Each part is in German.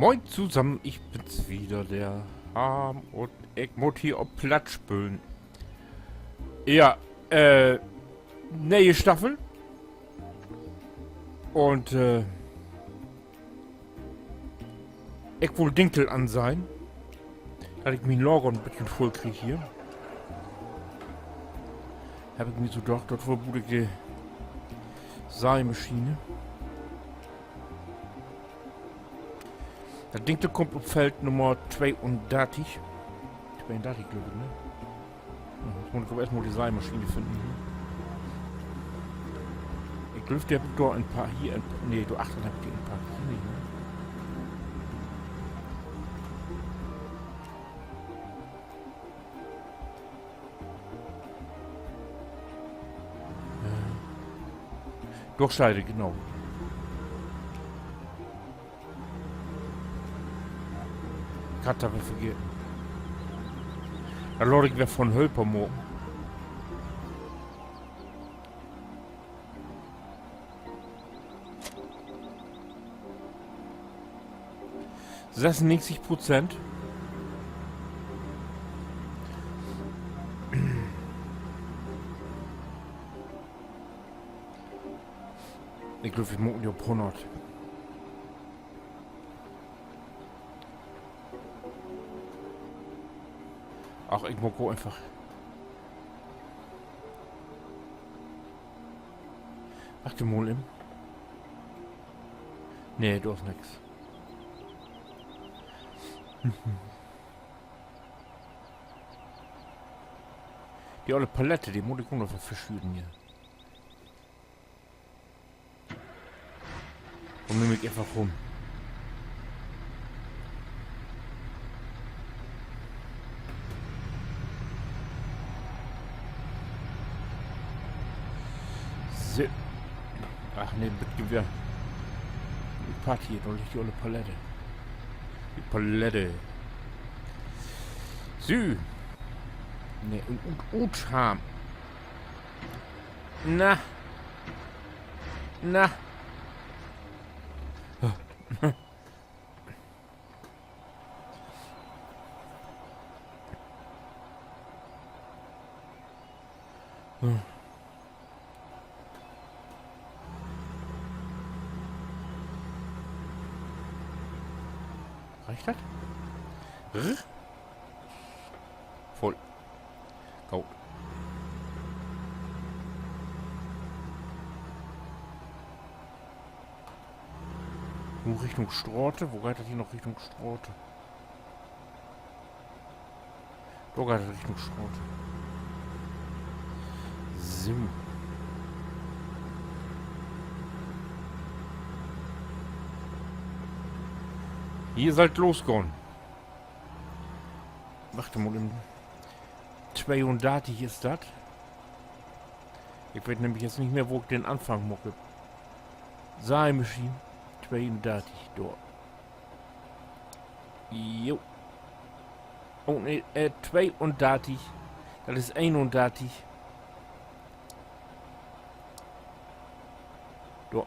Moin zusammen, ich bin's wieder, der Harm und Egmont hier auf Plattspölen. Ja, neue Staffel. Und, ich wohl Dinkel an sein. Dass ich mein Lager ein bisschen voll krieg hier. Habe ich mir so gedacht, dort wohl die Saaemaschine. Das Ding kommt auf Feld Nummer 32. 32, glaube ich, ne? Jetzt muss ich aber erstmal die Saaemaschine finden. Ich glaube, der hat da ein paar hier. Ne, du 8 habe ich ein paar hier nicht, ne? Durchscheide, genau. Karte habe ich vergessen. Da lade ich wer von Hölper morgen. Das sind 90%. Ich glaube, wir machen die auf 100. Ach, ich mag einfach. Warte mal im. Nee, du hast nix. Die olle Palette, die muss ich auch noch verschütten hier. Und nehme ich einfach rum. So. Ach ne, mit Gewehr. Die Party, da liegt die olle Palette. Die Palette. So. Ne, und Ham. Na. Na. Reicht das? Voll. Go. Nur Richtung Straße. Wo geht das hier noch Richtung Straße? Da geht das Richtung Straße. So. Ihr sollt losgehen. Warte mal, im 32 ist das. Ich weiß nämlich jetzt nicht mehr, wo ich den Anfang mache. Saaemaschine 32, da. Jo. Oh ne, 32. Das ist 31. Da.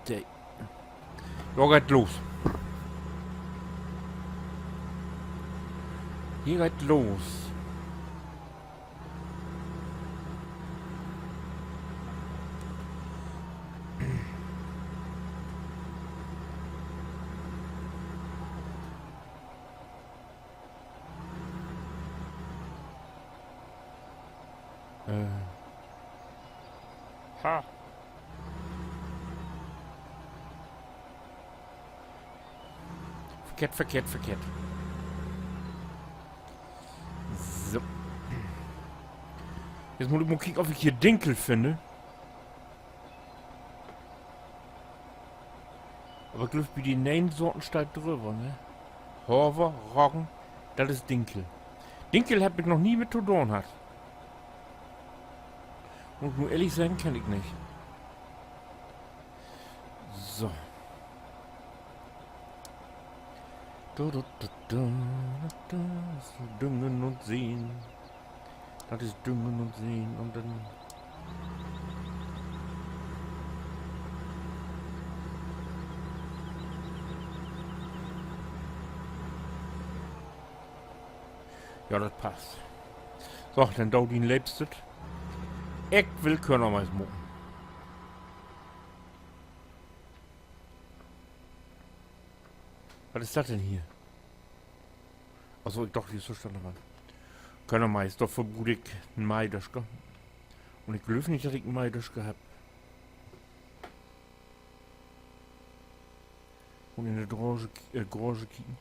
Der. Da geht los. Hier geht los. Ha. Verkehrt. So. Jetzt muss ich mal kicken, ob ich hier Dinkel finde. Aber Glück wie die Nein-Sorten steht drüber, ne? Horver, Roggen, das ist Dinkel. Dinkel hab ich noch nie mit Todorn hat. Und nur ehrlich sagen, kenne ich nicht. So. Das ist Düngen und Sehen. Das ist Düngen und Sehen und dann Ja, das passt. So, dann dauert ihn lebstet. Ich will Körnermais mucken. Was ist das denn hier? Achso, ich dachte, die ist so stand dran. Körnermais, doch verbude ich einen Maideschke. Und ich glaube nicht, dass ich einen Maideschke habe. Und in der Grange kicken.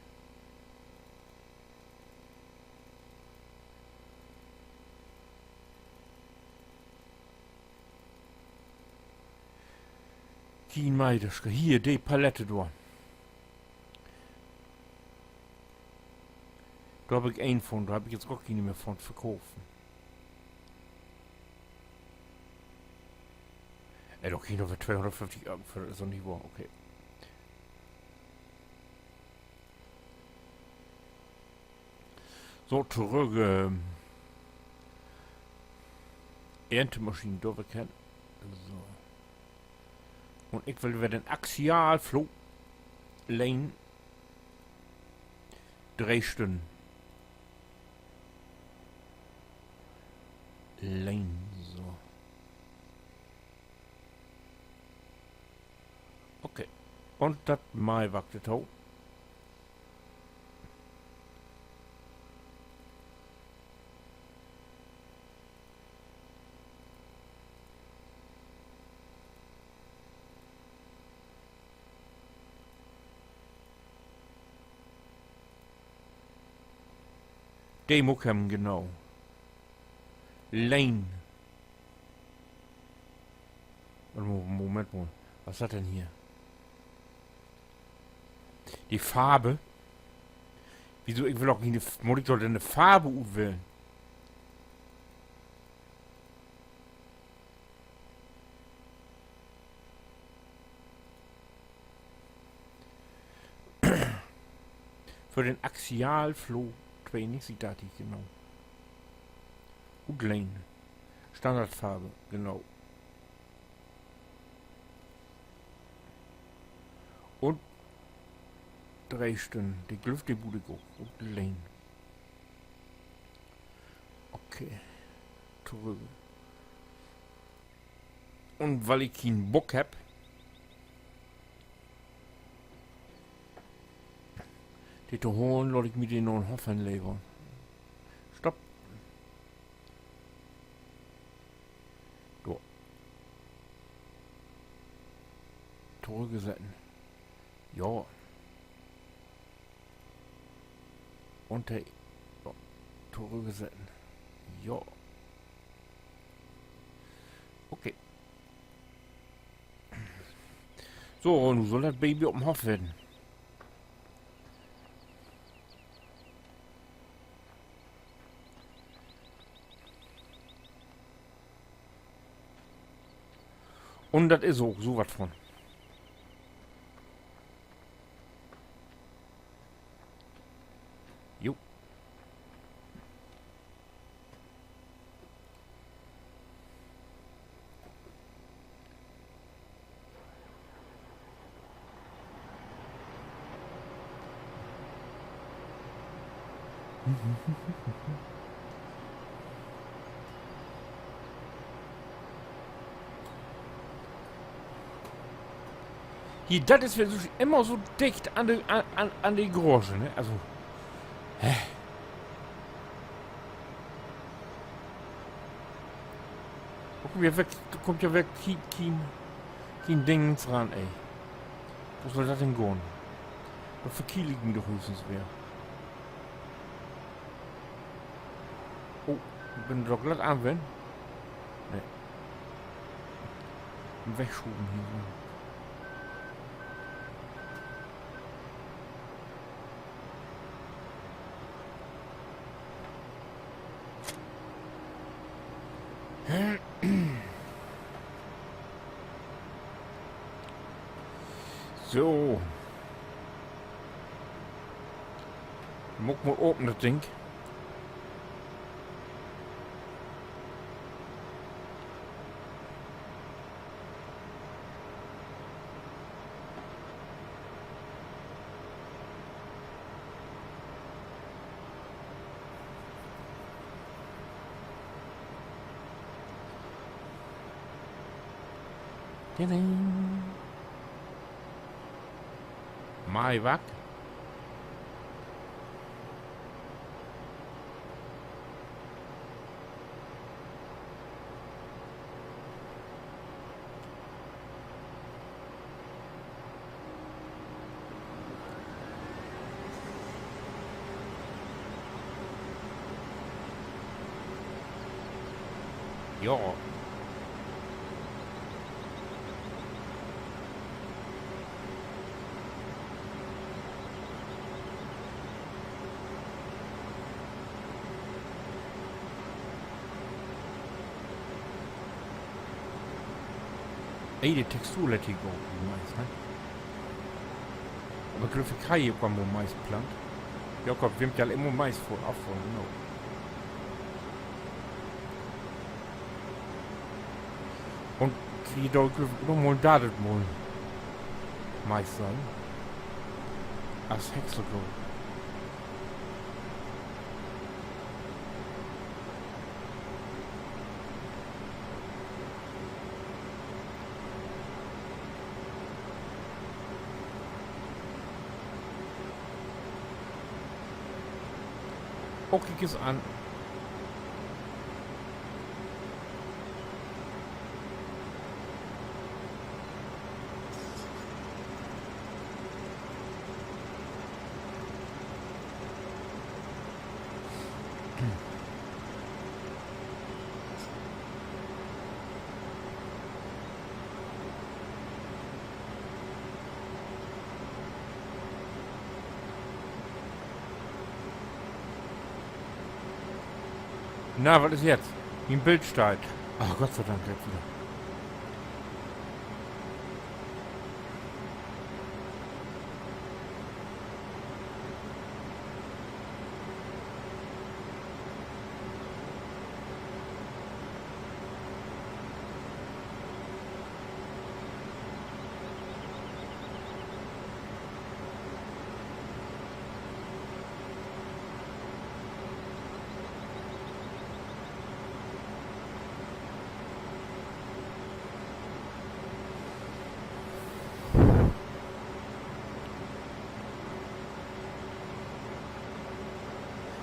Kein Maideschke. Hier, die Palette da. Da habe ich einen von, da habe ich jetzt gar keine mehr von verkaufen. Doch keine für 250 Euro, das ist doch nicht wahr, okay. So, zurück, Erntemaschinen, da wir kennen. So. Und ich will wieder den Axialflug Lane 3 Stunden. Lane, so. Okay. Und das Mai wachtet auch. Democam, genau. Lane. Moment mal. Was hat denn hier? Die Farbe. Wieso? Ich will auch keine Monitor denn eine Farbe wählen. Für den Axialflow 2 nicht sieht das nicht genau. Lane. Standardfarbe, genau. Und 3 Stunden. Die Glüft, die Bude go. Lane. Okay. Zurück. Und weil ich keinen Bock hab, die zu holen, lasse ich mir den noch in Hoffen legen. Stopp. So. Zurückgesetzen. Ja. Und der ja. Zurückgesetzen. Ja. Okay. So, nun soll das Baby auf dem Hof werden. Und das ist auch so was von. Jo. Hier, das ist immer so dicht an die Große, ne? Also. Hä? Guck, da kommt ja weg kein Ding dran, ey. Wo soll das denn gehen? Da verkieligen doch höchstens wer. Oh, ich bin doch glatt anwenden. Ne. Wegschuben hier so. So. Muck mal open das Ding. Tadam. Maiwak. Ja. Ej, die Textur lädt hier auch meist, ne? Aber griffig kann hier kommen, wo Mais plant. Jakob, wir haben ja immer Mais vor, Abfall, genau. Und wie da griffig mal da das mal Mais sein. Als Häckselgrund. Okay, es an. Na, was ist jetzt? Wie ein Bild steigt. Ach, Gott sei Dank, jetzt wieder.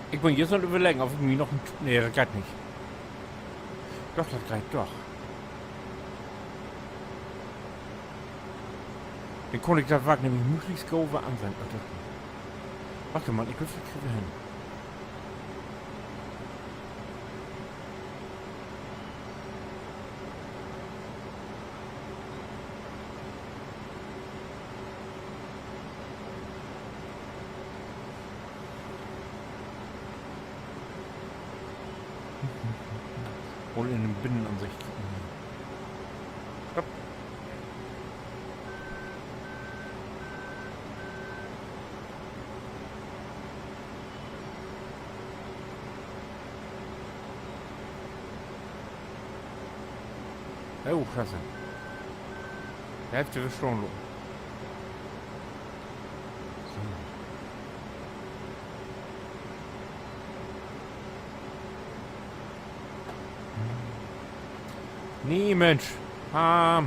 Ich bin jetzt noch überlegen, ob ich mir noch ein... Nee, das geht nicht. Doch, das geht doch. Dann konnte ich das Wagen nämlich möglichst grob anwenden. Warte mal, ich will das kriegen hin. Wohl in den Binnenansicht. Stopp. Oh, klasse. Die Hälfte ist schon los. Nee, Mensch. Ach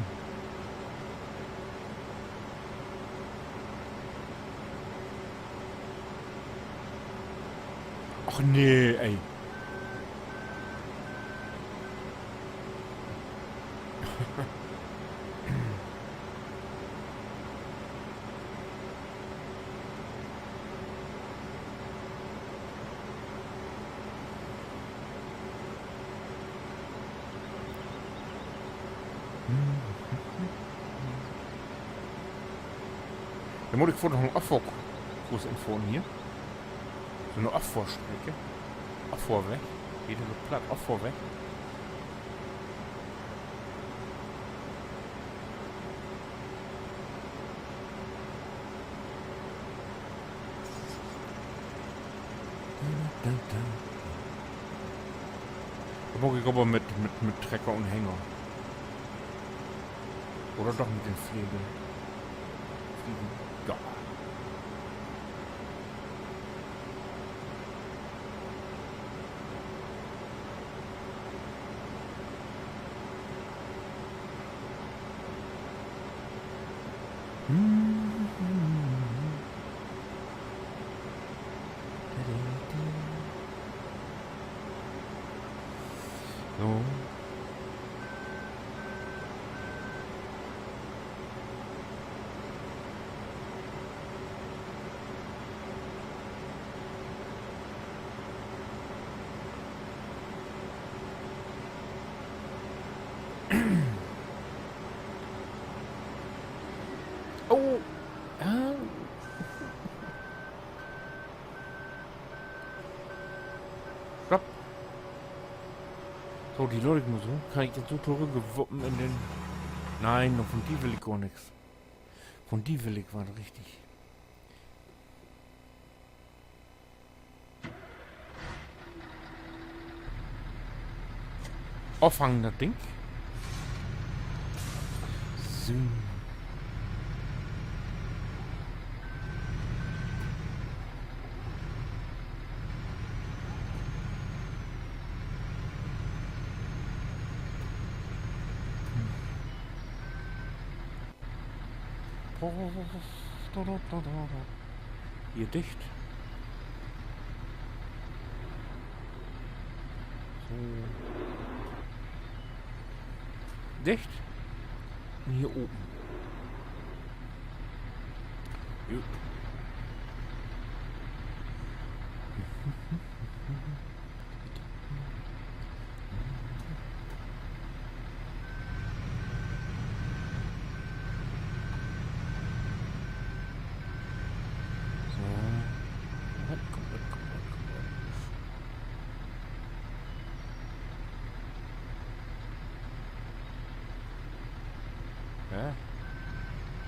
nee, ey. Da muss ich vorher noch einen Abfahrkurs entfernen hier. So eine Abfahrstrecke. Abfahrweg. Geht so platt, Abfahrweg. Da muss ich aber mit Trecker und Hänger. Oder doch mit den Fliegen. Ja. So. Oh! Ah. Stopp! So, die Leute muss so. Kann ich jetzt so zurückgewuppen in den... Nein, noch von die will ich gar nichts. Von die will ich war richtig. Auffangen das Ding. So. Hier dicht. So. Dicht. Und hier oben. Gut. Ja.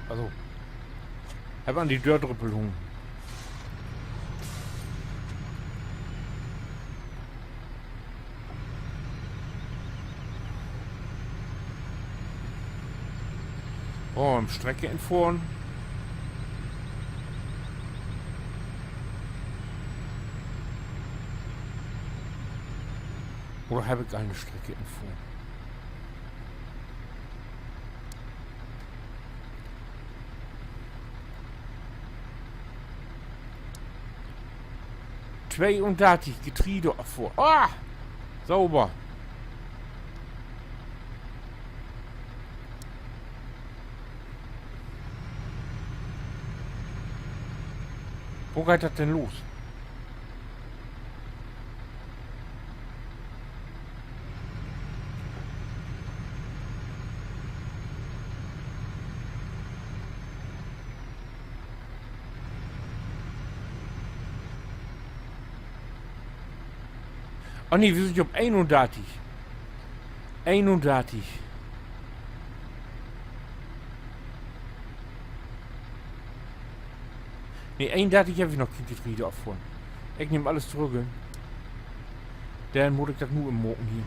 Also. Hab an die Dörrtrüppelung. Oh, im Strecke entfahren. Oder habe ich eine Strecke entfahren? Zwei und Dati, Getriebe vor. Ah! Sauber. Wo geht das denn los? Oh nee, wir sind op 31. 31. Nee, 31 heb ich noch geen Getriebe afgefahren. Ich nehme alles zurück. Dann muss ich das nur im Morgen hier.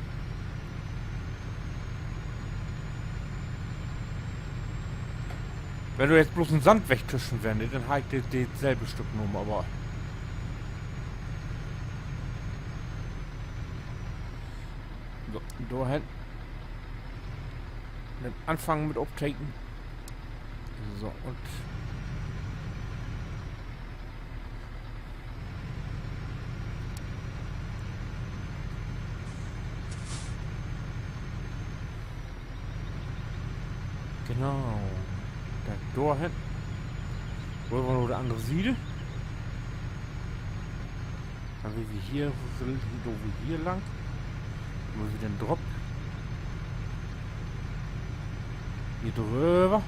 Wenn du jetzt bloß einen Sand wegtischen werde, dann habe ich dasselbe Stück genommen, aber... So, da hin. Dann anfangen mit Uptaken. So, und... Genau. Dann da hin. Wollen wir noch eine andere Siede? Dann wie wir hier, hier lang. Mal wieder ein Drop. Hier drüber.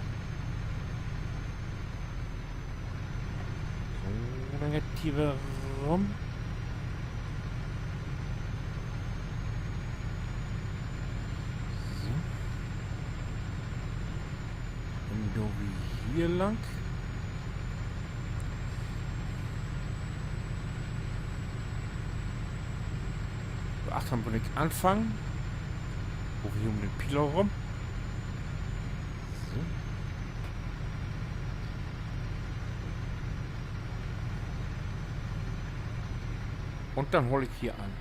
So, dann geht hier rum. So. Und da wie hier lang. Achtung, wenn ich anfangen. Wo wir hier um den Pilar rum. So. Und dann hole ich hier an.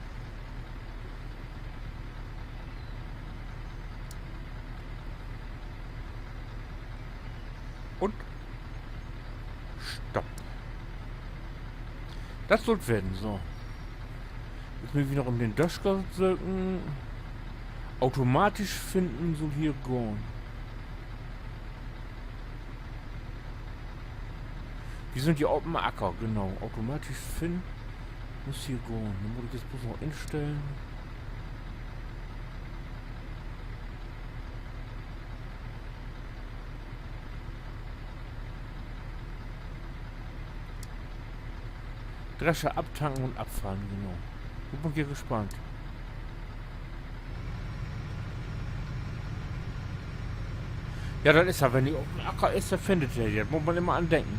Und stopp. Das soll werden, so. Jetzt müssen wir noch um den Döschker drücken. Automatisch finden soll hier gehen. Wir sind hier auf dem Acker, genau. Automatisch finden muss hier gehen. Dann muss ich jetzt bloß noch einstellen. Drescher abtanken und abfahren, genau. Ich bin hier gespannt. Ja, das ist ja, wenn die auf dem Acker ist, dann findet ihr die. Das muss man immer andenken.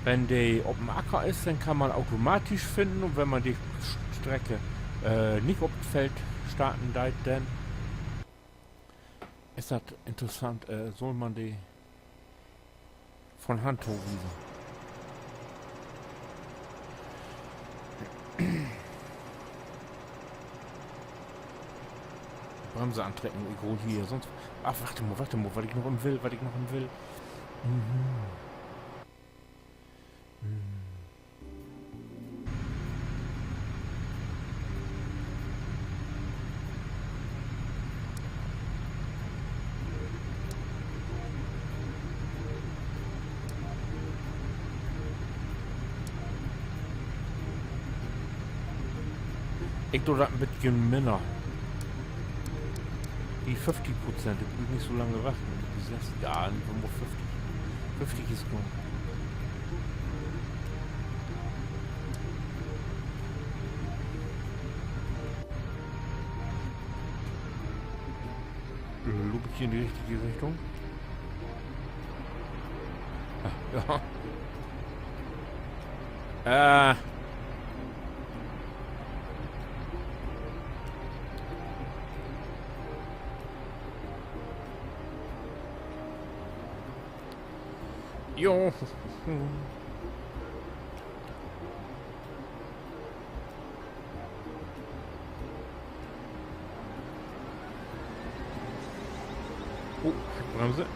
Wenn die auf dem Acker ist, dann kann man automatisch finden und wenn man die Strecke nicht auf dem Feld starten darf, dann ist das interessant, soll man die von Hand hochwiesen. Bremse antrecken, ich hol hier, sonst... Ach, warte mal, was ich noch will. Ich tue das ein bisschen Männer. Die 50%, die will nicht so lange warten. Die 60, ja, nur 50. 50 ist gut. Loop ich hier in die richtige Richtung? Ah, ja. Jo. Oh, Bremse.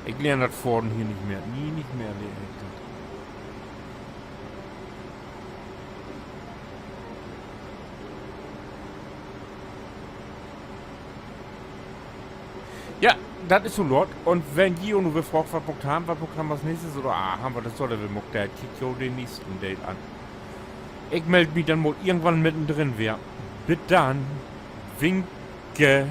Ich lerne das vorne hier nicht mehr. Nicht mehr lerne ich das. Ja, das ist so Lord. Und wenn die nur gefragt, was haben wir als nächstes? Oder haben wir das soll wir muck, der kickt ja den nächsten Date an. Ich melde mich dann mal irgendwann mittendrin wer. Bis dann. Winke.